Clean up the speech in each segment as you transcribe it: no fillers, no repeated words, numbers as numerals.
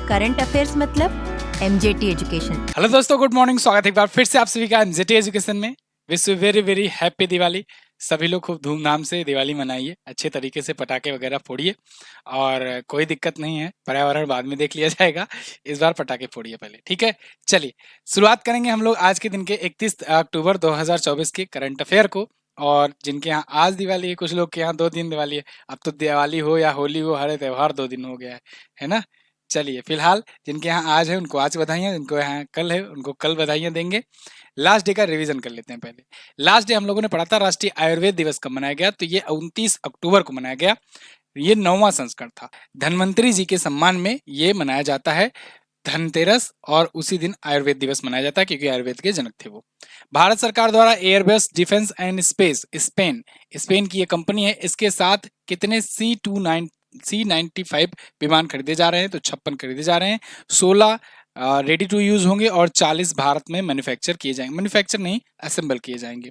Current affairs मतलब MJT education. Hello दोस्तों, good morning. स्वागत है एक बार फिर से आप सभी का एमजेटी एजुकेशन में। Wish you very very happy Diwali. सभी लोग खूब धूमधाम से दिवाली मनाइए, अच्छे तरीके से पटाखे वगैरह फोड़िए और कोई दिक्कत नहीं है, पर्यावरण बाद में देख लिया जाएगा। इस बार पटाखे फोड़िए पहले, ठीक है। चलिए शुरुआत करेंगे हम लोग आज के दिन के 31 अक्टूबर 2024 के करंट अफेयर को। और जिनके यहाँ आज दिवाली है, कुछ लोग के यहाँ 2 दिन दिवाली है। अब तो दिवाली हो या होली हो, हर त्योहार 2 दिन हो गया है ना। चलिए फिलहाल जिनके यहाँ आज है उनको आज बधाइयाँ, जिनको यहाँ कल है उनको कल बधाइयाँ देंगे। लास्ट डे का रिवीजन कर लेते हैं पहले। लास्ट डे हम लोगों ने पढ़ा था राष्ट्रीय आयुर्वेद दिवस कब मनाया गया, तो ये 29 अक्टूबर को मनाया गया। ये 9वां संस्करण था। धन्वंतरी जी के सम्मान में ये मनाया जाता है धनतेरस, और उसी दिन आयुर्वेद दिवस मनाया जाता है क्योंकि आयुर्वेद के जनक थे वो। भारत सरकार द्वारा Airbus defence and space Spain की ये कंपनी है, इसके साथ कितने C95 विमान खरीदे जा रहे हैं, तो 56 खरीदे जा रहे हैं। 16 रेडी टू यूज होंगे और 40 भारत में मैन्युफैक्चर किए जाएंगे, मैन्युफैक्चर नहीं असेंबल किए जाएंगे।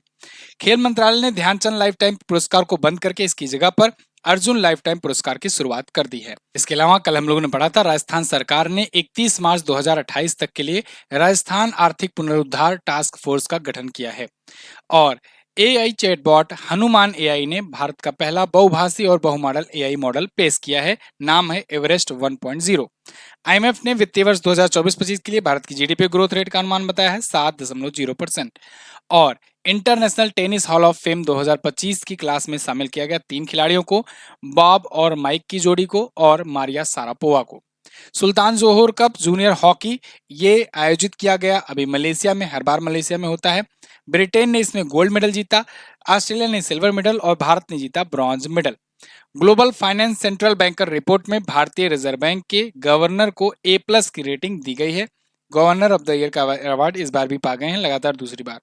खेल मंत्रालय ने ध्यानचंद लाइफ टाइम पुरस्कार को बंद करके इसकी जगह पर अर्जुन लाइफ टाइम पुरस्कार की शुरुआत कर दी है। इसके अलावा कल हम लोगों ने पढ़ा था राजस्थान सरकार ने 31 मार्च 2028 तक के लिए राजस्थान आर्थिक पुनरुद्धार टास्क फोर्स का गठन किया है। और एआई चैटबॉट हनुमान एआई ने भारत का पहला बहुभाषी और बहुमॉडल एआई मॉडल पेश किया है, नाम है एवरेस्ट 1.0। आईएमएफ ने वित्तीय वर्ष 2024-25 के लिए भारत की जीडीपी ग्रोथ रेट का अनुमान बताया है 7.0%। और international tennis hall of fame 2025 की क्लास में शामिल किया गया 3 खिलाड़ियों को, बॉब और माइक की जोड़ी को और मारिया सारापोवा को। सुल्तान जोहोर कप जूनियर हॉकी ये आयोजित किया गया अभी मलेशिया में, हर बार मलेशिया में होता है। ब्रिटेन ने इसमें गोल्ड मेडल जीता, ऑस्ट्रेलिया ने सिल्वर मेडल और भारत ने जीता bronze medal. Global finance central banker report में भारतीय रिजर्व बैंक के गवर्नर को A+ की रेटिंग दी गई है। गवर्नर ऑफ द ईयर का अवार्ड इस बार भी पा गए हैं लगातार दूसरी बार।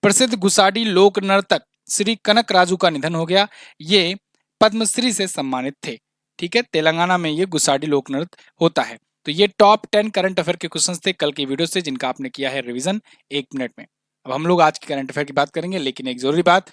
प्रसिद्ध गुसाडी लोक नर्तक श्री कनक राजू का निधन हो गया। ये पद्मश्री से सम्मानित थे, ठीक है। तेलंगाना में ये गुसाडी लोक नृत्य होता है। तो ये टॉप 10 करंट अफेयर के क्वेश्चंस थे कल की वीडियो से, जिनका आपने किया है रिवीजन 1 मिनट में। अब हम लोग आज के करंट अफेयर की बात करेंगे, लेकिन एक जरूरी बात,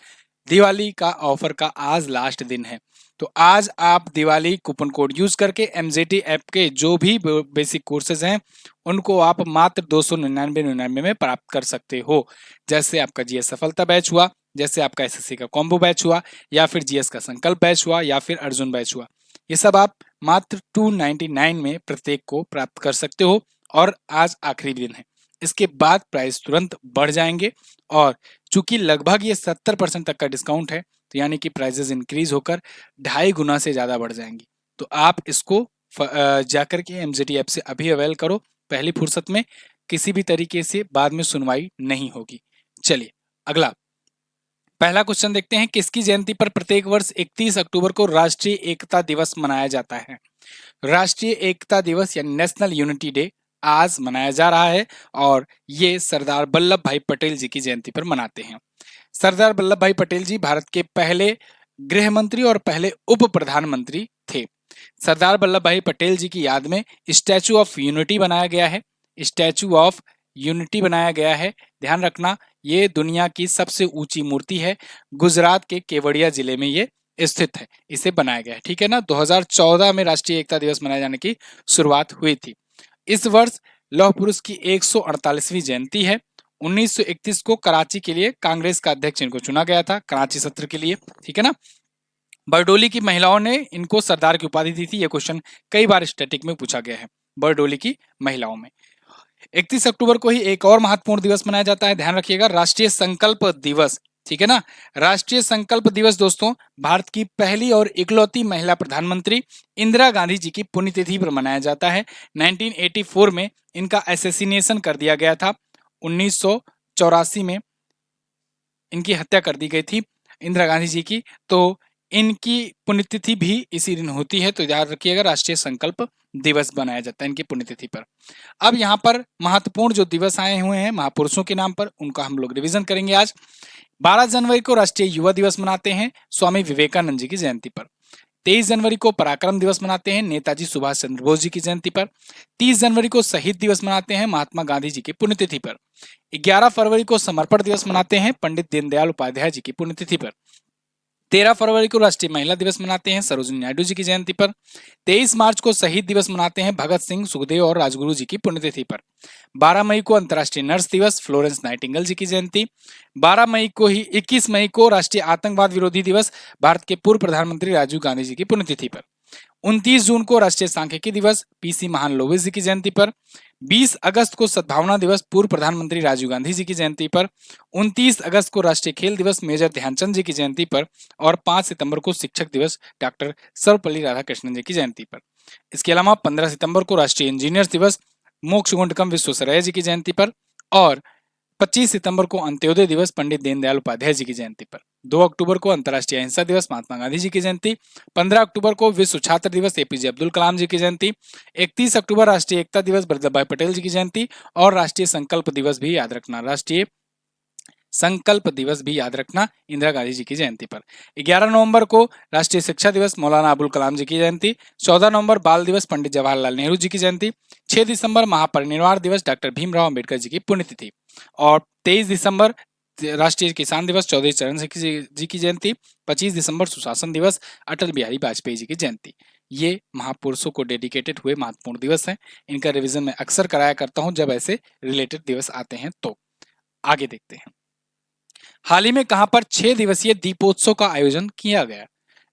दिवाली का ऑफर का आज लास्ट दिन है। तो आज आप दिवाली कूपन कोड यूज करके एमजेटी ऐप के जो भी बेसिक कोर्सेज हैं उनको आप मात्र 299 में प्राप्त कर सकते हो। जैसे आपका जीएस सफलता बैच हुआ, जैसे आपका एसएससी का कॉम्बो बैच हुआ, या फिर जीएस का संकल्प बैच हुआ, या फिर अर्जुन बैच हुआ। ये सब आप मात्र 299 में प्रत्येक को प्राप्त कर सकते हो। और आज आखिरी दिन है, इसके बाद प्राइस तुरंत बढ़ जाएंगे। और चूंकि लगभग ये 70% तक का डिस्काउंट है, तो यानी कि प्राइसेस इंक्रीज होकर 2.5 गुना से ज्यादा बढ़ जाएंगी। तो आप इसको जाकर के एमजेटी ऐप से अभी अवेल करो पहली फुर्सत में, किसी भी तरीके से बाद में सुनवाई नहीं होगी। चलिए अगला पहला क्वेश्चन देखते हैं, किसकी जयंती पर प्रत्येक वर्ष 31 अक्टूबर को राष्ट्रीय एकता दिवस मनाया जाता है। राष्ट्रीय एकता दिवस या नेशनल यूनिटी डे आज मनाया जा रहा है, और ये सरदार वल्लभ भाई पटेल जी की जयंती पर मनाते हैं। सरदार वल्लभ भाई पटेल जी भारत के पहले गृह मंत्री और पहले उप प्रधानमंत्री थे। सरदार वल्लभ भाई पटेल जी की याद में स्टैचू ऑफ यूनिटी बनाया गया है। स्टैचू ऑफ यूनिटी बनाया गया है, ध्यान रखना ये दुनिया की सबसे ऊंची मूर्ति है। गुजरात के केवड़िया जिले में ये स्थित है, इसे बनाया गया है, ठीक है ना। 2014 में राष्ट्रीय एकता दिवस मनाए जाने की शुरुआत हुई थी। इस वर्ष लौह पुरुष की 148वीं जयंती है। 1931 को कराची के लिए कांग्रेस का अध्यक्ष इनको चुना गया था, कराची सत्र के लिए, ठीक है ना। बरडोली की महिलाओं ने इनको सरदार की उपाधि दी थी। यह क्वेश्चन कई बार स्टैटिक में पूछा गया है, बरडोली की महिलाओं में। 31 अक्टूबर को ही एक और महत्वपूर्ण दिवस मनाया जाता है, ध्यान रखिएगा, राष्ट्रीय संकल्प दिवस, ठीक है ना। राष्ट्रीय संकल्प दिवस दोस्तों भारत की पहली और इकलौती महिला प्रधानमंत्री इंदिरा गांधी जी की पुण्यतिथि पर मनाया जाता है। 1984 में इनका असैसिनेशन कर दिया गया था। 1984 में इनकी हत्या कर दी गई थी इंदिरा गांधी जी की, तो इनकी पुण्यतिथि भी इसी दिन होती है। तो याद रखिएगा राष्ट्रीय संकल्प दिवस बनाया जाता है इनकी पुण्यतिथि पर। अब यहाँ पर महत्वपूर्ण जो दिवस आए हुए हैं महापुरुषों के नाम पर, उनका हम लोग रिवीजन करेंगे आज। 12 जनवरी को राष्ट्रीय युवा दिवस मनाते हैं स्वामी विवेकानंद जी की जयंती पर। 23 जनवरी को पराक्रम दिवस मनाते हैं नेताजी सुभाष चंद्र बोस जी की जयंती पर। 30 जनवरी को शहीद दिवस मनाते हैं महात्मा गांधी जी की पुण्यतिथि पर। 11 फरवरी को समर्पण दिवस मनाते हैं पंडित दीनदयाल उपाध्याय जी की पुण्यतिथि पर। 13 फरवरी को राष्ट्रीय महिला दिवस मनाते हैं सरोजिनी नायडू जी की जयंती पर। 23 मार्च को शहीद दिवस मनाते हैं भगत सिंह, सुखदेव और राजगुरु जी की पुण्यतिथि पर। 12 मई को अंतर्राष्ट्रीय नर्स दिवस, फ्लोरेंस नाइटिंगेल जी की जयंती। 21 मई को राष्ट्रीय आतंकवाद विरोधी दिवस, भारत के पूर्व प्रधानमंत्री राजीव गांधी जी की पुण्यतिथि पर। 29 जून को राष्ट्रीय सांख्यिकी दिवस, पीसी महालनोबिस जी की जयंती पर। 20 अगस्त को सद्भावना दिवस, पूर्व प्रधानमंत्री राजीव गांधी जी की जयंती पर। 29 अगस्त को राष्ट्रीय खेल दिवस, मेजर ध्यानचंद जी की जयंती पर। और 5 सितंबर को शिक्षक दिवस, डॉक्टर सर्वपल्ली राधाकृष्णन जी की जयंती पर। इसके अलावा 15 सितंबर को राष्ट्रीय इंजीनियर्स दिवस, मोक्षगुंडकम विश्वेश्वरैया जी की जयंती पर। और 25 सितंबर को अंत्योदय दिवस, पंडित दीनदयाल उपाध्याय जी की जयंती पर। 2 अक्टूबर को अंतर्राष्ट्रीय अहिंसा दिवस, महात्मा गांधी जी की जयंती। 15 अक्टूबर को विश्व छात्र दिवस, एपीजे अब्दुल कलाम जी की जयंती। 31 अक्टूबर राष्ट्रीय एकता दिवस, वल्लभ भाई पटेल जी की जयंती। और राष्ट्रीय संकल्प दिवस भी याद रखना, राष्ट्रीय संकल्प दिवस भी याद रखना, इंदिरा गांधी जी की जयंती पर। 11 नवंबर को राष्ट्रीय शिक्षा दिवस, मौलाना अबुल कलाम जी की जयंती। 14 नवंबर बाल दिवस, पंडित जवाहरलाल नेहरू जी की जयंती। 6 दिसंबर महापरिनिर्वाण दिवस, डॉक्टर भीमराव अंबेडकर जी की पुण्यतिथि। और 23 दिसंबर राष्ट्रीय किसान दिवस, चौधरी चरण सिंह जी की जयंती। 25 दिसंबर सुशासन दिवस, अटल बिहारी वाजपेयी जी की जयंती। ये महापुरुषों को डेडिकेटेड हुए महत्वपूर्ण दिवस हैं। इनका रिवीजन मैं अक्सर कराया करता हूं जब ऐसे रिलेटेड दिवस आते हैं। तो आगे देखते हैं, हाल ही में कहां पर 6 दिवसीय दीपोत्सव का आयोजन किया गया।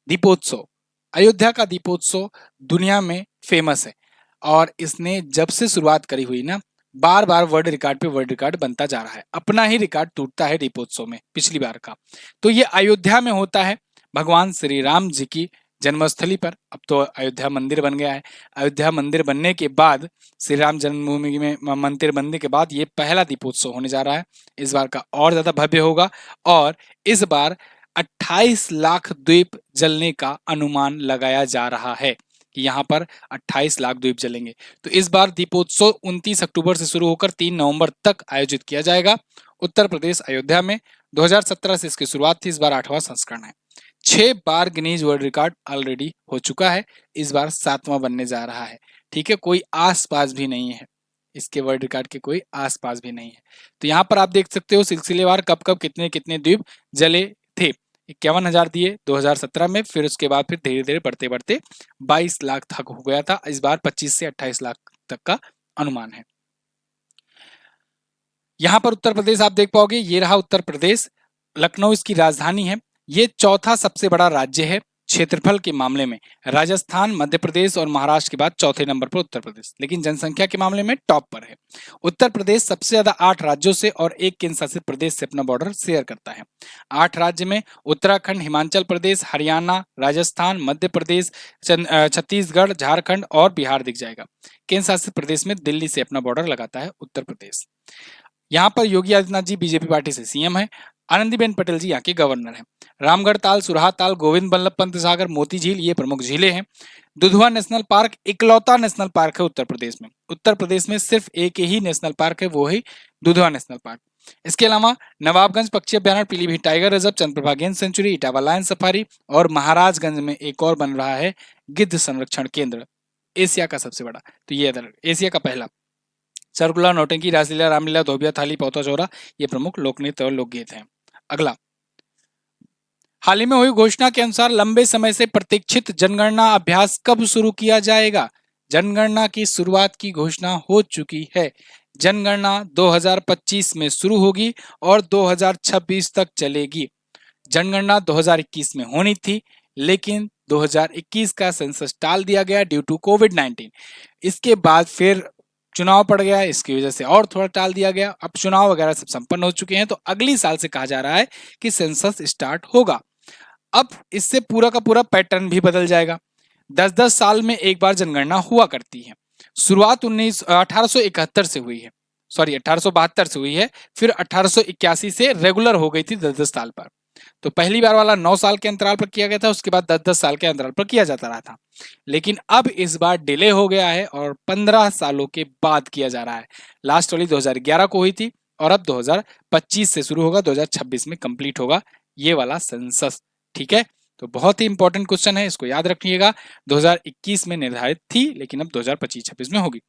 दीपोत्सव, अयोध्या का दीपोत्सव दुनिया में फेमस है और इसने जब से शुरुआत करी हुई ना, बार बार वर्ल्ड रिकॉर्ड पे वर्ल्ड रिकॉर्ड बनता जा रहा है। अपना ही रिकॉर्ड टूटता है दीपोत्सव में पिछली बार का। तो ये अयोध्या में होता है, भगवान श्री राम जी की जन्मस्थली पर। अब तो अयोध्या मंदिर बन गया है। अयोध्या मंदिर बनने के बाद, श्री राम जन्मभूमि में मंदिर बनने के बाद ये पहला दीपोत्सव होने जा रहा है। इस बार का और ज्यादा भव्य होगा और इस बार 28 लाख दीप जलने का अनुमान लगाया जा रहा है कि यहाँ पर 28 लाख दीप जलेंगे। तो इस बार दीपोत्सव 29 अक्टूबर से शुरू होकर 3 नवंबर तक आयोजित किया जाएगा उत्तर प्रदेश अयोध्या में। 2017 से इसकी शुरुआत थी, इस बार 8वां संस्करण है। 6 बार गिनीज वर्ल्ड रिकॉर्ड ऑलरेडी हो चुका है, इस बार 7वां बनने जा रहा है। ठीक है, कोई आस पास भी नहीं है, इसके वर्ल्ड रिकॉर्ड के कोई आस पास भी नहीं है। तो यहाँ पर आप देख सकते हो सिलसिलेवार कब कब कितने कितने द्वीप जले थे। 51,000 दिए 2017 में, फिर उसके बाद फिर धीरे धीरे बढ़ते बढ़ते 22 लाख तक हो गया था। इस बार 25 से 28 लाख तक का अनुमान है। यहाँ पर उत्तर प्रदेश आप देख पाओगे, ये रहा उत्तर प्रदेश, लखनऊ इसकी राजधानी है। ये चौथा सबसे बड़ा राज्य है क्षेत्रफल के मामले में। राजस्थान, मध्य प्रदेश और महाराष्ट्र के बाद चौथे नंबर पर उत्तर प्रदेश, लेकिन जनसंख्या के मामले में टॉप पर है। उत्तर प्रदेश सबसे ज्यादा 8 राज्यों से और एक केंद्र शासित प्रदेश से अपना बॉर्डर शेयर करता है। 8 राज्य में उत्तराखंड, हिमाचल प्रदेश, हरियाणा, राजस्थान, मध्य प्रदेश, छत्तीसगढ़, झारखंड और बिहार दिख जाएगा। केंद्र शासित प्रदेश में दिल्ली से अपना बॉर्डर लगाता है उत्तर प्रदेश। यहाँ पर योगी आदित्यनाथ जी बीजेपी पार्टी से सीएम है। आनंदीबेन पटेल जी यहाँ के गवर्नर हैं। रामगढ़ ताल, सुरहा ताल, गोविंद बल्लभ पंत सागर, मोती झील ये प्रमुख झीलें हैं। दुधवा नेशनल पार्क इकलौता नेशनल पार्क है उत्तर प्रदेश में। उत्तर प्रदेश में सिर्फ एक ही नेशनल पार्क है, वो है दुधवा नेशनल पार्क। इसके अलावा नवाबगंज पक्षी अभ्यारण्य, पीलीभीत टाइगर रिजर्व, चंद्रप्रभा गेंद सेंचुरी, इटावा लायन सफारी और महाराजगंज में एक और बन रहा है गिद्ध संरक्षण केंद्र, एशिया का सबसे बड़ा। तो ये एशिया का पहला। सरगुला, नौटंकी, रासलीला, रामलीला, धोबिया, थाली, पौता चौरा ये प्रमुख लोक नृत्य और लोकगीत हैं। अगला, हाल ही में हुई घोषणा के अनुसार लंबे समय से प्रतीक्षित जनगणना अभ्यास कब शुरू किया जाएगा। जनगणना की शुरुआत की घोषणा हो चुकी है। जनगणना 2025 में शुरू होगी और 2026 तक चलेगी। जनगणना 2021 में होनी थी, लेकिन 2021 का सेंसस टाल दिया गया ड्यू टू कोविड-19। इसके बाद फिर चुनाव पड़ गया, इसकी वजह से और थोड़ा टाल दिया गया। अब चुनाव वगैरह सब संपन्न हो चुके हैं, तो अगली साल से कहा जा रहा है कि सेंसस स्टार्ट होगा। अब इससे पूरा का पूरा पैटर्न भी बदल जाएगा। 10-10 साल में एक बार जनगणना हुआ करती है। शुरुआत 1871 से हुई है, सॉरी 1872 से हुई है, फिर 1881 से रेगुलर हो गई थी 10-10 साल पर। तो पहली बार वाला 9 साल के अंतराल पर किया गया था, उसके बाद 10-10 साल के अंतराल पर किया जाता रहा था। लेकिन अब इस बार डिले हो गया है और 15 सालों के बाद किया जा रहा है। लास्ट वाली 2011 को हुई थी और अब 2025 से शुरू होगा, 2026 में कंप्लीट होगा ये वाला सेंसस। ठीक है, तो बहुत ही इंपॉर्टेंट क्वेश्चन है, इसको याद रखिएगा। 2021 में निर्धारित थी, लेकिन अब 2025-26 में होगी।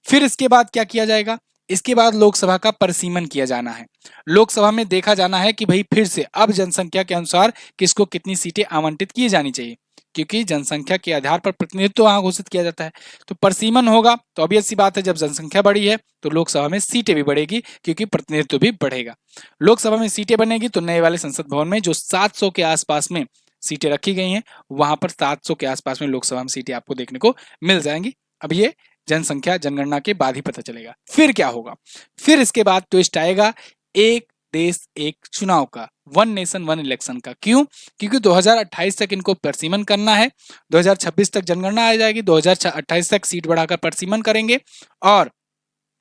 फिर इसके बाद क्या किया जाएगा, इसके बाद लोकसभा का परिसीमन किया जाना है। लोकसभा में देखा जाना है कि भाई फिर से अब जनसंख्या के अनुसार किसको कितनी सीटें आवंटित की जानी चाहिए, क्योंकि जनसंख्या के आधार पर प्रतिनिधित्व वहां घोषित किया जाता है। तो परिसीमन होगा तो ऑब्वियस सी बात है, जब जनसंख्या बढ़ी है तो लोकसभा में सीटें भी बढ़ेगी, क्योंकि प्रतिनिधित्व भी बढ़ेगा। लोकसभा में सीटें बनेगी तो नए वाले संसद भवन में जो 700 के आसपास में सीटें रखी गई हैं, वहां पर 700 के आसपास में लोकसभा में सीटें आपको देखने को मिल जाएंगी। अब ये जनसंख्या जनगणना के बाद ही पता चलेगा। फिर क्या होगा, फिर इसके बाद ट्विस्ट आएगा एक देश एक चुनाव का, वन नेशन वन इलेक्शन का। क्यों? क्योंकि 2028 तक इनको परिसीमन करना है, 2026 तक जनगणना आ जाएगी, 2028 तक सीट बढ़ाकर परिसीमन करेंगे और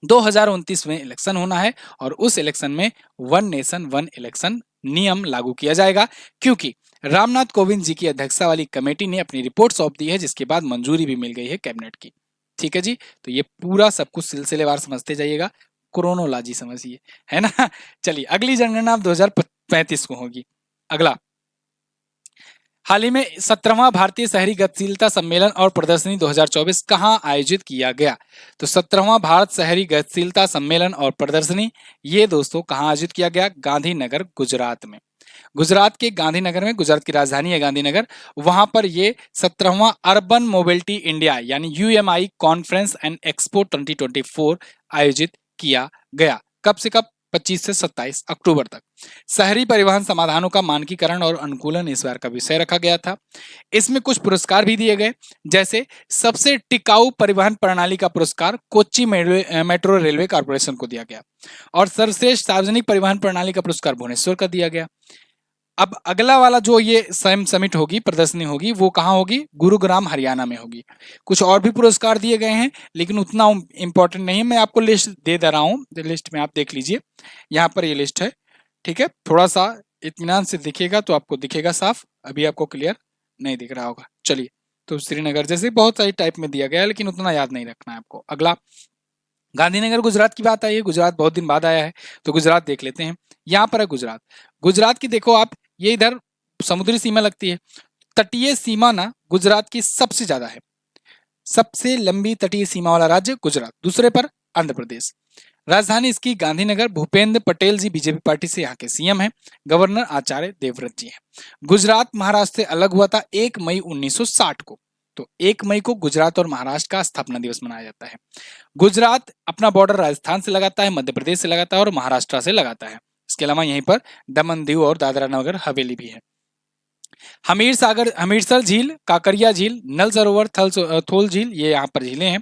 2029 में इलेक्शन होना है और उस इलेक्शन में वन नेशन वन इलेक्शन नियम लागू किया जाएगा, क्योंकि रामनाथ कोविंद जी की अध्यक्षता वाली कमेटी ने अपनी रिपोर्ट सौंप दी है, जिसके बाद मंजूरी भी मिल गई है कैबिनेट की। ठीक है जी, तो ये पूरा सब कुछ सिलसिलेवार समझते जाइएगा, क्रोनोलॉजी समझिए, है ना। चलिए अगली जनगणना अब 2035 को होगी। अगला, हाल ही में 17वां भारतीय शहरी गतिशीलता सम्मेलन और प्रदर्शनी 2024 कहां आयोजित किया गया? तो 17वां भारत शहरी गतिशीलता सम्मेलन और प्रदर्शनी ये दोस्तों कहां आयोजित किया गया? गांधीनगर गुजरात में। गुजरात के गांधीनगर में, गुजरात की राजधानी है गांधीनगर, वहां पर ये 17वां अर्बन मोबिलिटी इंडिया यानी यूएमआई कॉन्फ्रेंस एंड एक्सपो 2024 आयोजित किया गया। कब से कब? 25 से 27 अक्टूबर तक। शहरी परिवहन समाधानों का मानकीकरण और अनुकूलन इस बार का विषय रखा गया था। इसमें कुछ पुरस्कार भी दिए गए, जैसे सबसे टिकाऊ परिवहन प्रणाली का पुरस्कार कोच्चि मेट्रो रेलवे कॉर्पोरेशन को दिया गया और सर्वश्रेष्ठ सार्वजनिक परिवहन प्रणाली का पुरस्कार भुवनेश्वर का दिया गया। अब अगला वाला जो ये समिट होगी, प्रदर्शनी होगी, वो कहाँ होगी? गुरुग्राम हरियाणा में होगी। कुछ और भी पुरस्कार दिए गए हैं, लेकिन उतना इंपॉर्टेंट नहीं है। मैं आपको लिस्ट दे रहा हूँ, लिस्ट में आप देख लीजिए, यहाँ पर ये लिस्ट है। ठीक है, थोड़ा सा इत्मीनान से दिखेगा तो आपको दिखेगा साफ, अभी आपको क्लियर नहीं दिख रहा होगा। चलिए, तो श्रीनगर जैसे बहुत सारी टाइप में दिया गया है, लेकिन उतना याद नहीं रखना है आपको। अगला, गांधीनगर गुजरात की बात आई है, गुजरात बहुत दिन बाद आया है, तो गुजरात देख लेते हैं। यहाँ पर है गुजरात। गुजरात की देखो आप, ये इधर समुद्री सीमा लगती है, तटीय सीमा ना गुजरात की सबसे ज्यादा है, सबसे लंबी तटीय सीमा वाला राज्य गुजरात। दूसरे पर आंध्र प्रदेश। राजधानी इसकी गांधीनगर। भूपेंद्र पटेल जी बीजेपी पार्टी से यहाँ के सीएम हैं। गवर्नर आचार्य देवव्रत जी हैं। गुजरात महाराष्ट्र से अलग हुआ था 1 मई 1960 को, तो 1 मई को गुजरात और महाराष्ट्र का स्थापना दिवस मनाया जाता है। गुजरात अपना बॉर्डर राजस्थान से लगाता है, मध्य प्रदेश से लगाता है और महाराष्ट्र से लगाता है। इसके अलावा यहीं पर दमन दीव और दादरा नगर हवेली भी है। हमीरसर झील, काकरिया झील, नल सरोवर, थोल झील, ये यहाँ पर झीलें हैं।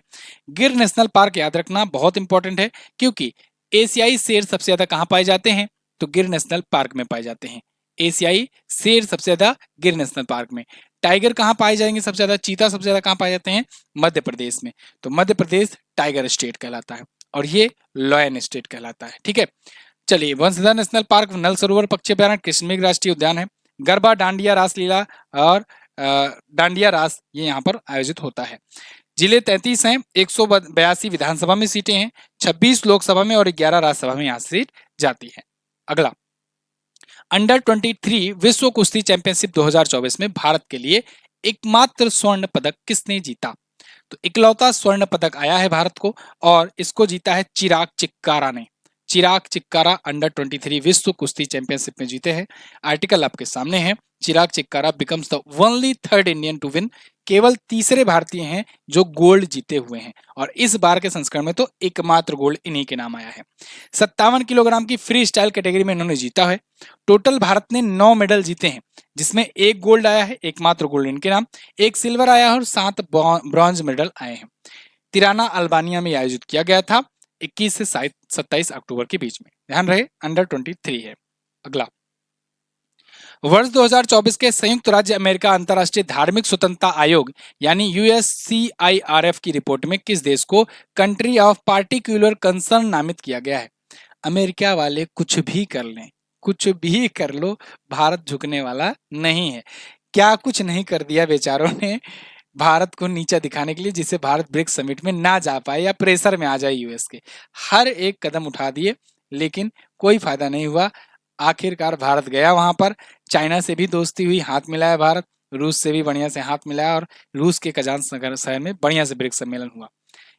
गिर नेशनल पार्क याद रखना बहुत इंपॉर्टेंट है, क्योंकि एशियाई शेर सबसे ज्यादा कहाँ पाए जाते हैं? तो गिर नेशनल पार्क में पाए जाते हैं। एशियाई शेर सबसे ज्यादा गिर नेशनल पार्क में। टाइगर कहाँ पाए जाएंगे सबसे ज्यादा? चीता सबसे ज्यादा कहाँ पाए जाते हैं? मध्य प्रदेश में। तो मध्य प्रदेश टाइगर स्टेट कहलाता है और ये लॉयन स्टेट कहलाता है। ठीक है, चलिए, वंशधर नेशनल पार्क, नल सरोवर पक्षी अभ्यारण्य, कृष्णमृग राष्ट्रीय उद्यान है। गरबा, डांडिया रास लीला और डांडिया रास ये यहाँ पर आयोजित होता है। जिले 33 हैं, 182 विधानसभा में सीटें हैं, 26 लोकसभा में और 11 राज्यसभा में यहाँ सीट जाती है। अगला, अंडर 23 विश्व कुश्ती चैंपियनशिप 2024 में भारत के लिए एकमात्र स्वर्ण पदक किसने जीता? तो इकलौता स्वर्ण पदक आया है भारत को और इसको जीता है चिराग चिक्कारा ने। चिराग चिक्कारा अंडर 23 विश्व कुश्ती चैंपियनशिप में जीते हैं। आर्टिकल आपके सामने है। Chirag Chikkara becomes the only third Indian to win, केवल तीसरे भारतीय हैं जो गोल्ड जीते हुए हैं और इस बार के संस्करण में तो एकमात्र गोल्ड इन्हीं के नाम आया है। 57 किलोग्राम की फ्री स्टाइल कैटेगरी में इन्होंने जीता है। टोटल भारत ने 9 मेडल जीते हैं, जिसमें 1 गोल्ड आया है, एकमात्र गोल्ड इनके नाम, 1 सिल्वर आया है और 7 ब्रॉन्ज मेडल आए हैं। तिराना अल्बानिया में आयोजित किया गया था 21 से 27 अक्टूबर के बीच में। ध्यान रहे, अंडर 23 है। अगला, वर्ष 2024 के संयुक्त राज्य अमेरिका अंतर्राष्ट्रीय धार्मिक स्वतंत्रता आयोग यानी यूएससीआईआरएफ की रिपोर्ट में किस देश को कंट्री ऑफ पार्टिकुलर कंसर्न नामित किया गया है? अमेरिका वाले कुछ भी कर लें, कुछ भी कर लो, भारत झुकने वाला नहीं है। क्या कुछ नहीं कर दिया बेचारों ने भारत को नीचा दिखाने के लिए, जिससे भारत ब्रिक्स समिट में ना जा पाए या प्रेशर में आ जाए यूएस के। हर एक कदम उठा दिए, लेकिन कोई फायदा नहीं हुआ। आखिरकार भारत गया वहां पर, चाइना से भी दोस्ती हुई, हाथ मिलाया भारत, रूस से भी बढ़िया से हाथ मिलाया और रूस के कजान शहर में बढ़िया से ब्रिक्स सम्मेलन हुआ।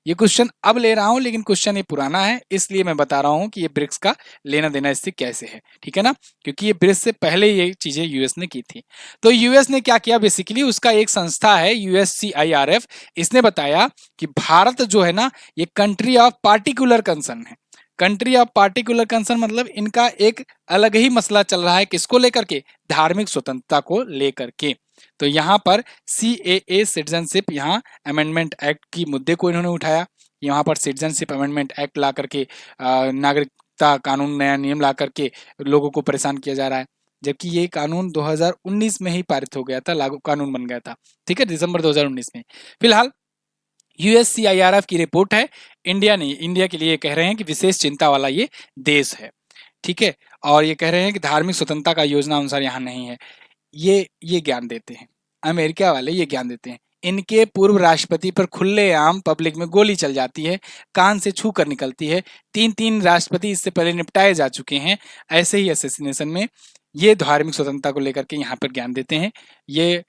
ये क्वेश्चन अब ले रहा हूं, लेकिन क्वेश्चन ये पुराना है, इसलिए मैं बता रहा हूं कि ये ब्रिक्स का लेना देना इससे कैसे है, ठीक है ना, क्योंकि ये ब्रिक्स से पहले ये चीजें यूएस ने की थी। तो यूएस ने क्या किया, बेसिकली उसका एक संस्था है यूएससीआईआरएफ, इसने बताया कि भारत जो है ना, ये कंट्री ऑफ पार्टिकुलर कंसर्न है। कंट्री ऑफ पार्टिकुलर कंसर्न मतलब इनका एक अलग ही मसला चल रहा है, किसको लेकर के, धार्मिक स्वतंत्रता को लेकर के। तो यहाँ पर CAA सिटीजनशिप, यहाँ अमेंडमेंट एक्ट की मुद्दे को इन्होंने उठाया। यहाँ पर सिटीजनशिप अमेंडमेंट एक्ट ला करके नागरिकता कानून, नया नियम ला करके लोगों को परेशान किया जा रहा है, जबकि ये कानून 2019 में ही पारित हो गया था, लागू कानून बन गया था, ठीक है, दिसंबर 2019 में। फिलहाल USCIRF की रिपोर्ट है, इंडिया नहीं, इंडिया के लिए कह रहे हैं कि विशेष चिंता वाला ये देश है, ठीक है, और ये कह रहे हैं कि धार्मिक स्वतंत्रता का योजना अनुसार यहाँ नहीं है। ये ज्ञान देते हैं, अमेरिका वाले ये ज्ञान देते हैं। इनके पूर्व राष्ट्रपति पर खुलेआम पब्लिक में गोली चल जाती है, कान से छू कर निकलती है, 3 राष्ट्रपति इससे पहले निपटाए जा चुके हैं ऐसे ही असैसिनेशन में। ये धार्मिक स्वतंत्रता को लेकर के यहाँ पर ज्ञान देते हैं। ये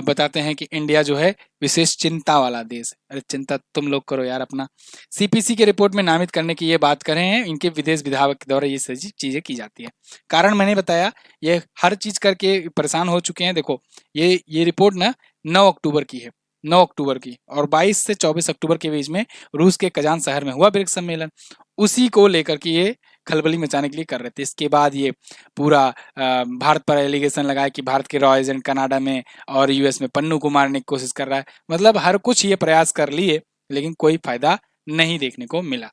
बताते हैं कि इंडिया जो है विशेष चिंता वाला देश है। अरे चिंता तुम लोग करो यार अपना। CPC के रिपोर्ट में नामित करने की ये बात कर रहे हैं, इनके विदेश विभाग के द्वारा ये सारी चीजें की जाती है। कारण मैंने बताया, ये हर चीज करके परेशान हो चुके हैं। देखो ये रिपोर्ट ना 9 अक्टूबर की है, 9 अक्टूबर की, और 22 से 24 अक्टूबर के बीच में रूस के कजान शहर में हुआ ब्रिक्स सम्मेलन, उसी को लेकर के ये खलबली मचाने के लिए कर रहे थे। इसके बाद ये पूरा भारत पर एलिगेशन लगाया कि भारत के रॉ एजेंट कनाडा में और US में पन्नू को मारने की कोशिश कर रहा है। मतलब हर कुछ ये प्रयास कर लिए, लेकिन कोई फायदा नहीं देखने को मिला।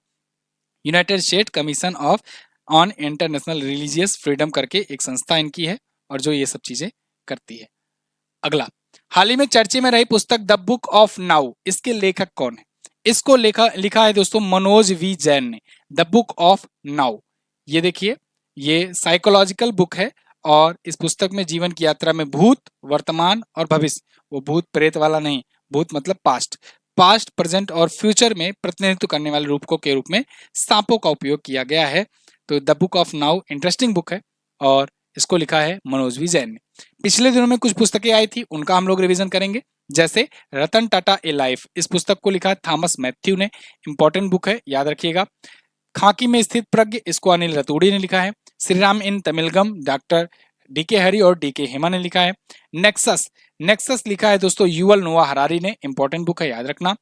United state commission of on international religious freedom करके एक संस्था इनकी है, और जो ये सब चीजें करती है। अगला, हाल ही में चर्चे में रही पुस्तक द बुक ऑफ नाउ, इसके लेखक कौन है? इसको लिखा है दोस्तों मनोज V जैन ने, द बुक ऑफ नाउ। ये देखिए, ये साइकोलॉजिकल बुक है, और इस पुस्तक में जीवन की यात्रा में भूत, वर्तमान और भविष्य, वो भूत प्रेत वाला नहीं, भूत मतलब पास्ट, प्रेजेंट और फ्यूचर में प्रतिनिधित्व करने वाले रूपकों के रूप में सांपों का उपयोग किया गया है। तो the book of now interesting book है, और इसको लिखा है मनोज V जैन ने। पिछले दिनों में कुछ पुस्तकें आई थी, उनका हम लोग रिवीजन करेंगे, जैसे रतन टाटा ए लाइफ, इस पुस्तक को लिखा है थॉमस मैथ्यू ने, इंपॉर्टेंट बुक है, याद रखिएगा। खाकी में स्थित प्रज्ञ, इसको अनिल रतूड़ी ने लिखा है। श्री राम इन तमिलगम, डॉक्टर DK हरि और DK हेमा ने लिखा है। नेक्सस लिखा है दोस्तों युवल नोआ हरारी ने, इंपॉर्टेंट बुक है, याद रखना।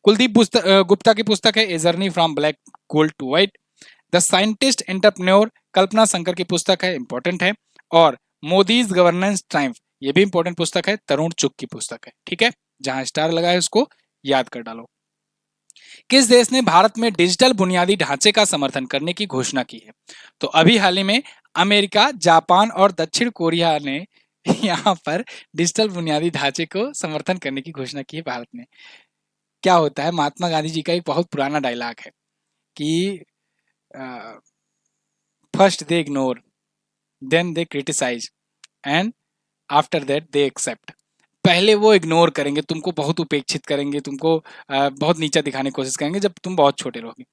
कुलदीप गुप्ता की पुस्तक है a journey from black gold to white. The scientist entrepreneur Kalpana Shankar की पुस्तक है, इंपॉर्टेंट है। और मोदीज गवर्नेंस ट्रायम्फ, ये भी इंपॉर्टेंट पुस्तक है, तरुण चुग की पुस्तक है, ठीक है, जहां स्टार लगा है उसको याद कर डालो। किस देश ने भारत में डिजिटल बुनियादी ढांचे का समर्थन करने की घोषणा की है? तो अभी हाल ही में अमेरिका, जापान और दक्षिण कोरिया ने यहाँ पर डिजिटल बुनियादी ढांचे को समर्थन करने की घोषणा की है भारत ने। क्या होता है, महात्मा गांधी जी का एक बहुत पुराना डायलॉग है कि first they ignore, then they criticise, and after that they accept. पहले वो इग्नोर करेंगे, तुमको बहुत उपेक्षित करेंगे, तुमको बहुत नीचा दिखाने की कोशिश करेंगे जब तुम बहुत छोटे रहोगे।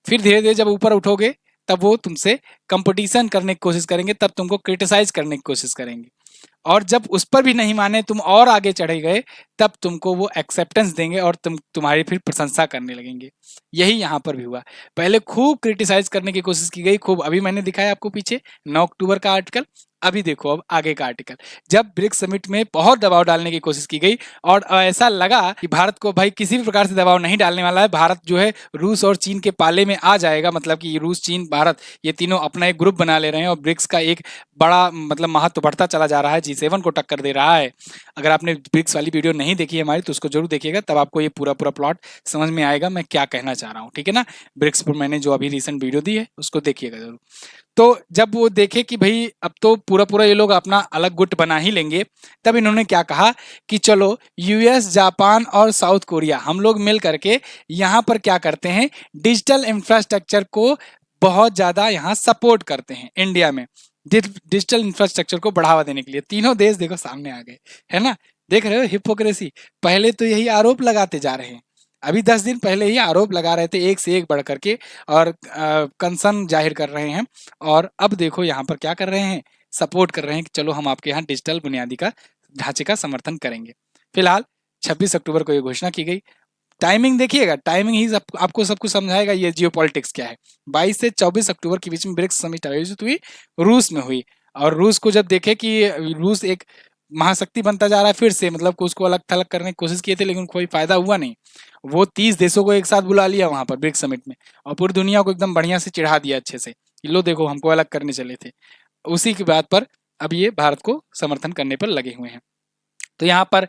फिर धीरे धीरे जब ऊपर उठोगे, तब वो तुमसे कंपटीशन करने की कोशिश करेंगे, तब तुमको क्रिटिसाइज करने की कोशिश करेंगे, और जब उस पर भी नहीं माने, तुम और आगे चढ़े गए, तब तुमको वो एक्सेप्टेंस देंगे और तुम्हारी फिर प्रशंसा करने लगेंगे। यही यहाँ पर भी हुआ। पहले खूब क्रिटिसाइज करने की कोशिश की गई, खूब। अभी मैंने दिखाया आपको पीछे 9 अक्टूबर का आर्टिकल। अभी देखो अब आगे का आर्टिकल, जब ब्रिक्स समिट में बहुत दबाव डालने की कोशिश की गई, और ऐसा लगा कि भारत को भाई किसी भी प्रकार से दबाव नहीं डालने वाला है, भारत जो है रूस और चीन के पाले में आ जाएगा, मतलब कि रूस, चीन, भारत, ये तीनों अपना एक ग्रुप बना ले रहे हैं, और ब्रिक्स का एक बड़ा मतलब महत्व बढ़ता चला जा रहा है, G7 को टक्कर दे रहा है। अगर आपने ब्रिक्स वाली वीडियो नहीं देखी है हमारी, तो उसको जरूर देखिएगा, तब आपको ये पूरा प्लॉट समझ में आएगा मैं क्या कहना चाह रहा हूँ, ठीक है ना। ब्रिक्स पर मैंने जो अभी रिसेंट वीडियो दी है उसको देखिएगा जरूर। तो जब वो देखे कि भाई अब तो पूरा ये लोग अपना अलग गुट बना ही लेंगे, तब इन्होंने क्या कहा कि चलो US, जापान और साउथ कोरिया हम लोग मिल करके यहाँ पर क्या करते हैं, डिजिटल इंफ्रास्ट्रक्चर को बहुत ज्यादा यहाँ सपोर्ट करते हैं। इंडिया में डिजिटल इंफ्रास्ट्रक्चर को बढ़ावा देने के लिए तीनों देश देखो सामने आ गए, है ना। देख रहे हो हिपोक्रेसी, पहले तो यही आरोप लगाते जा रहे हैं, अभी 10 दिन पहले ही आरोप लगा रहे थे एक से एक बढ़ करके, और कंसर्न जाहिर कर रहे हैं, और अब देखो यहाँ पर क्या कर रहे हैं, सपोर्ट कर रहे हैं कि चलो हम आपके यहाँ डिजिटल बुनियादी का ढांचे का समर्थन करेंगे। फिलहाल 26 अक्टूबर को ये घोषणा की गई। टाइमिंग देखिएगा, टाइमिंग ही आपको सब कुछ समझाएगा ये जियोपॉलिटिक्स क्या है। 22 से 24 अक्टूबर के बीच में ब्रिक्स समिट आयोजित हुई, रूस में हुई। और रूस को जब देखे कि रूस एक महाशक्ति बनता जा रहा है फिर से, मतलब कि उसको अलग थलग करने की कोशिश किए थे लेकिन कोई फायदा हुआ नहीं। वो 30 देशों को एक साथ बुला लिया वहां पर ब्रिक्स समिट में, और पूरी दुनिया को एकदम बढ़िया से चिढ़ा दिया अच्छे से कि लो देखो हमको अलग करने चले थे। उसी की बात पर अब ये भारत को समर्थन करने पर लगे हुए हैं। तो यहाँ पर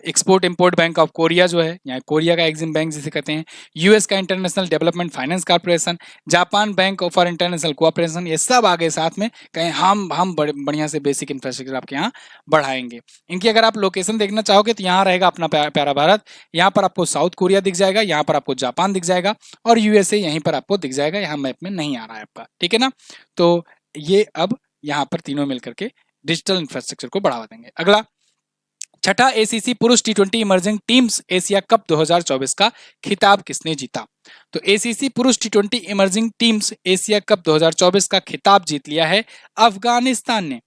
export import bank of Korea जो है, यहाँ कोरिया का एग्जिम बैंक जिसे कहते हैं, यूएस का international development finance corporation, Japan bank for international cooperation, ये सब आगे साथ में कहें हम बढ़िया से बेसिक इंफ्रास्ट्रक्चर आपके यहाँ बढ़ाएंगे। इनकी अगर आप लोकेशन देखना चाहोगे तो यहाँ रहेगा अपना प्यारा भारत, यहाँ पर आपको साउथ कोरिया दिख जाएगा, यहाँ पर आपको जापान दिख जाएगा, और यूएसए यहीं पर आपको दिख जाएगा, यहाँ मैप में नहीं आ रहा है आपका, ठीक है ना। तो ये अब यहाँ पर तीनों मिलकर के डिजिटल इंफ्रास्ट्रक्चर को बढ़ावा देंगे। अगला, छठा एसीसी पुरुष टी20 इमर्जिंग टीम्स एशिया कप 2024 का खिताब किसने जीता? तो एसीसी पुरुष टी20 इमर्जिंग टीम्स एशिया कप 2024 का खिताब जीत लिया है अफगानिस्तान ने।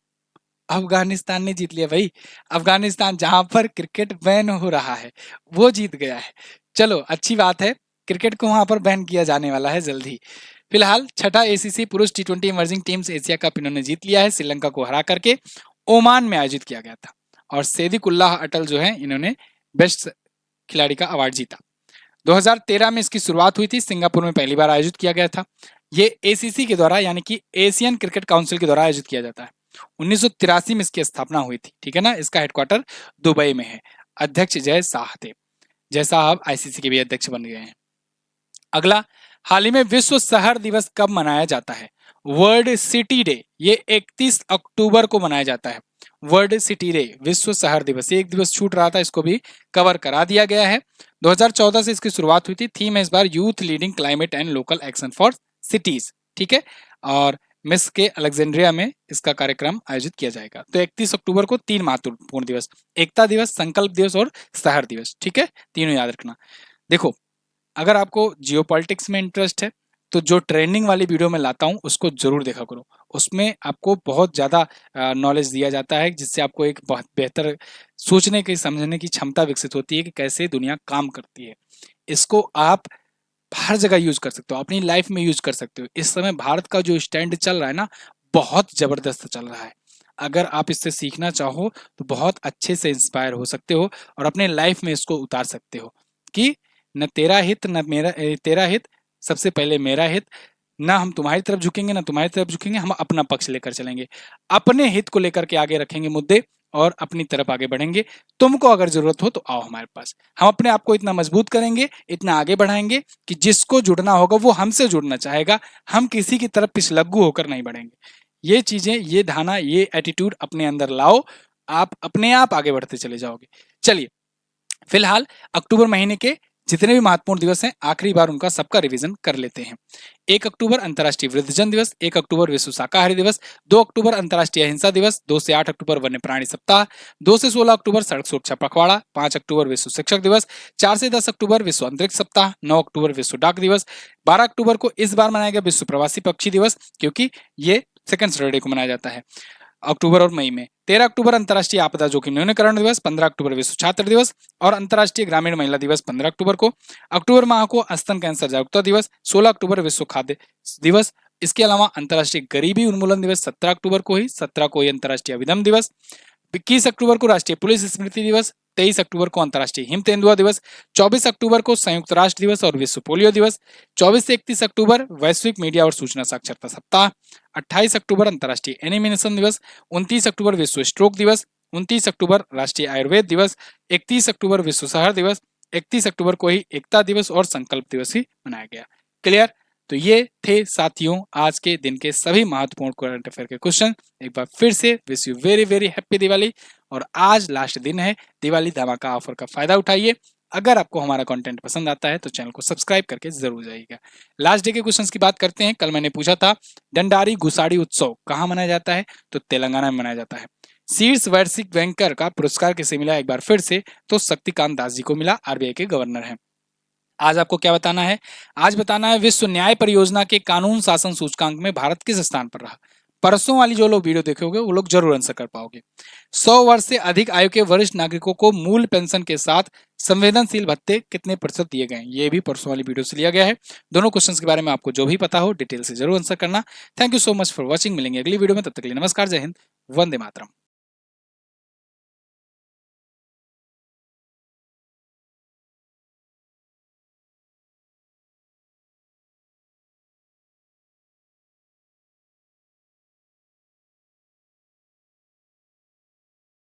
अफगानिस्तान ने जीत लिया भाई। अफगानिस्तान जहां पर क्रिकेट बैन हो रहा है वो जीत गया है। चलो अच्छी बात है, क्रिकेट को वहां पर बैन किया जाने वाला है जल्द ही। फिलहाल छठा एसीसी पुरुष टी20 इमर्जिंग टीम्स एशिया कप इन्होंने जीत लिया है, श्रीलंका को हरा करके। ओमान में आयोजित किया गया था और सेदिकुल्लाह अटल जो है इन्होंने बेस्ट खिलाड़ी का अवार्ड जीता। 2013 में इसकी शुरुआत हुई थी, सिंगापुर में पहली बार आयोजित किया गया था। ये एसीसी के द्वारा यानी कि एशियन क्रिकेट काउंसिल के द्वारा आयोजित किया जाता है। 1983 में इसकी स्थापना हुई थी, ठीक है ना। इसका हेडक्वार्टर दुबई में है। अध्यक्ष जय शाह थे। जय शाह अब आईसीसी के भी अध्यक्ष बन गए हैं। अगला, हाल ही में विश्व शहर दिवस कब मनाया जाता है? वर्ल्ड सिटी डे, ये 31 अक्टूबर को मनाया जाता है। वर्ल्ड सिटी डे, विश्व शहर दिवस, एक दिवस छूट रहा था, इसको भी कवर करा दिया गया है। 2014 से इसकी शुरुआत हुई थी। थीम है इस बार youth leading climate and local action for cities, ठीक है। और मिस के अलेक्जेंड्रिया में इसका कार्यक्रम आयोजित किया जाएगा। तो 31 अक्टूबर को 3 महत्वपूर्ण दिवस, एकता दिवस, संकल्प दिवस और शहर दिवस, ठीक है, तीनों याद रखना। देखो, अगर आपको जियोपॉलिटिक्स में इंटरेस्ट है तो जो ट्रेंडिंग वाली वीडियो में लाता हूँ उसको जरूर देखा करो। उसमें आपको बहुत ज़्यादा नॉलेज दिया जाता है जिससे आपको एक बहुत बेहतर सोचने की समझने की क्षमता विकसित होती है कि कैसे दुनिया काम करती है। इसको आप हर जगह यूज कर सकते हो, अपनी लाइफ में यूज कर सकते हो। इस समय भारत का जो स्टैंड चल रहा है ना, बहुत जबरदस्त चल रहा है। अगर आप इससे सीखना चाहो तो बहुत अच्छे से इंस्पायर हो सकते हो और अपने लाइफ में इसको उतार सकते हो कि न तेरा हित न मेरा, तेरा हित सबसे पहले मेरा हित, ना हम तुम्हारी तरफ झुकेंगे ना तुम्हारी तरफ झुकेंगे, हम अपना पक्ष लेकर चलेंगे, अपने हित को लेकर के आगे रखेंगे मुद्दे और अपनी तरफ आगे बढ़ेंगे। तुमको अगर जरूरत हो तो आओ हमारे पास, हम अपने आप को इतना मजबूत करेंगे, इतना आगे बढ़ाएंगे कि जिसको जुड़ना होगा वो हमसे जुड़ना चाहेगा, हम किसी की तरफ पिछलग्गू होकर नहीं बढ़ेंगे। ये चीजें, ये धारणा, ये एटीट्यूड अपने अंदर लाओ, आप अपने आप आगे बढ़ते चले जाओगे। चलिए, फिलहाल अक्टूबर महीने के जितने भी महत्वपूर्ण दिवस हैं आखिरी बार उनका सबका रिवीजन कर लेते हैं। 1 अक्टूबर अंतर्राष्ट्रीय वृद्धजन दिवस, 1 अक्टूबर विश्व शाकाहारी दिवस, 2 अक्टूबर अंतर्राष्ट्रीय अहिंसा दिवस, 2 से 8 अक्टूबर वन्य प्राणी सप्ताह, 2 से 16 अक्टूबर सड़क सुरक्षा पखवाड़ा, 5 अक्टूबर विश्व शिक्षक दिवस, 4 से 10 अक्टूबर विश्व अंतरिक्ष सप्ताह, 9 अक्टूबर विश्व डाक दिवस, 12 अक्टूबर को इस बार मनाया गया विश्व प्रवासी पक्षी दिवस क्योंकि ये सेकंड सैटरडे को मनाया जाता है अक्टूबर और मई में। 13 अक्टूबर अंतर्राष्ट्रीय आपदा जोखिम न्यूनीकरण दिवस, 15 अक्टूबर विश्व छात्र दिवस और अंतर्राष्ट्रीय ग्रामीण महिला दिवस 15 अक्टूबर को। अक्टूबर माह को स्तन कैंसर जागरूकता दिवस, 16 अक्टूबर विश्व खाद्य दिवस। इसके अलावा अंतर्राष्ट्रीय गरीबी उन्मूलन दिवस 17 अक्टूबर को ही, 17 को ही अंतर्राष्ट्रीय अभिदम दिवस, 21 अक्टूबर को राष्ट्रीय पुलिस स्मृति दिवस, 23 अक्टूबर को अंतर्राष्ट्रीय हिम तेंदुआ दिवस, 24 अक्टूबर को संयुक्त राष्ट्र दिवस और विश्व पोलियो दिवस, 24 से 31 अक्टूबर वैश्विक मीडिया और सूचना साक्षरता सप्ताह, 28 अक्टूबर अंतर्राष्ट्रीय एनिमेशन दिवस, 29 अक्टूबर विश्व स्ट्रोक दिवस, 29 अक्टूबर राष्ट्रीय आयुर्वेद दिवस, 31 अक्टूबर विश्व शहर दिवस, 31 अक्टूबर को ही एकता दिवस और संकल्प दिवस ही मनाया गया। क्लियर? तो ये थे साथियों आज के दिन के सभी महत्वपूर्ण करंट अफेयर के क्वेश्चन। एक बार फिर से wish you very very happy Diwali. और आज लास्ट दिन है, दिवाली धमाका ऑफर का फायदा उठाइए। अगर आपको हमारा कंटेंट पसंद आता है तो चैनल को सब्सक्राइब करके जरूर जाइएगा। लास्ट डे के क्वेश्चंस की बात करते हैं। कल मैंने पूछा था डंडारी घुसाड़ी उत्सव कहाँ मनाया जाता है, तो तेलंगाना में मनाया जाता है। शीर्ष वैश्विक बैंकर का पुरस्कार किसे मिला एक बार फिर से, तो शक्तिकांत दास जी को मिला, आरबीआई के गवर्नर हैं। आज आपको क्या बताना है? आज बताना है विश्व न्याय परियोजना के कानून शासन सूचकांक में भारत किस स्थान पर रहा। परसों वाली जो लोग वीडियो देखे होंगे वो लोग जरूर आंसर कर पाओगे। 100 वर्ष से अधिक आयु के वरिष्ठ नागरिकों को मूल पेंशन के साथ संवेदनशील भत्ते कितने प्रतिशत दिए गए हैं, ये भी परसों वाली वीडियो से लिया गया है। दोनों क्वेश्चंस के बारे में आपको जो भी पता हो डिटेल से जरूर आंसर करना। Thank you so much for watching. मिलेंगे अगली वीडियो में, तब तक के लिए नमस्कार, जय हिंद, वंदे मातरम।